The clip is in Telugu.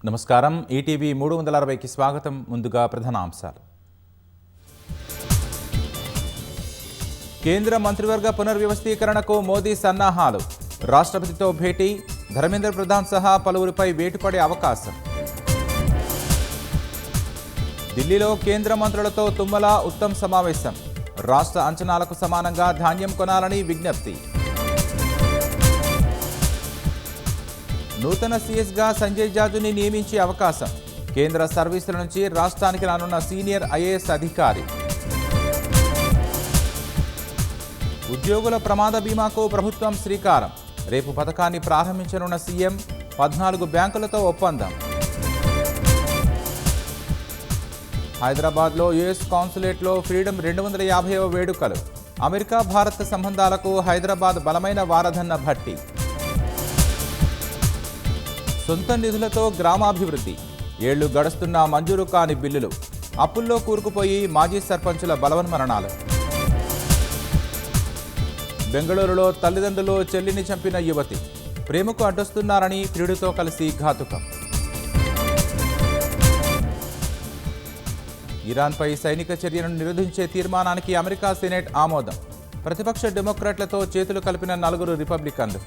నమస్కారం. ఈటీవీ 360కి స్వాగతం. ముందుగా ప్రధానాంశాలు. కేంద్ర మంత్రివర్గ పునర్వ్యవస్థీకరణకు మోదీ సన్నాహాలు. రాష్ట్రపతితో భేటీ. ధర్మేంద్ర ప్రధాన్ సహా పలువురిపై వేటుపడే అవకాశం. ఢిల్లీలో కేంద్ర మంత్రులతో తుమ్మల ఉత్తమ్ సమావేశం. రాష్ట్ర అంచనాలకు సమానంగా ధాన్యం కొనాలని విజ్ఞప్తి. నూతన సీఎస్గా సంజయ్ జాజుని నియమించే అవకాశం. కేంద్ర సర్వీసుల నుంచి రాష్ట్రానికి రానున్న సీనియర్ ఐఏఎస్ అధికారి. ఉద్యోగుల ప్రమాద బీమాకు ప్రభుత్వం శ్రీకారం. రేపు పథకాన్ని ప్రారంభించనున్న సీఎం. 14 బ్యాంకులతో ఒప్పందం. హైదరాబాద్లో యుఎస్ కాన్సులేట్లో ఫ్రీడమ్ 250వ వేడుకలు. అమెరికా భారత్ సంబంధాలకు హైదరాబాద్ బలమైన వారధన్న భట్టి. సొంత నిధులతో గ్రామాభివృద్ధి. ఏళ్లు గడుస్తున్నా మంజూరు కాని బిల్లులు. అప్పుల్లో కూరుకుపోయి మాజీ సర్పంచుల బలవన్మరణాలు. బెంగళూరులో తల్లిదండ్రులు చెల్లిని చంపిన యువతి. ప్రేమకు అడ్డొస్తున్నారని ప్రియుడితో కలిసి ఘాతుకం. ఇరాన్పై సైనిక చర్యలను నిరోధించే తీర్మానానికి అమెరికా సెనెట్ ఆమోదం. ప్రతిపక్ష డెమోక్రాట్లతో చేతులు కలిపిన 4 రిపబ్లికన్లు.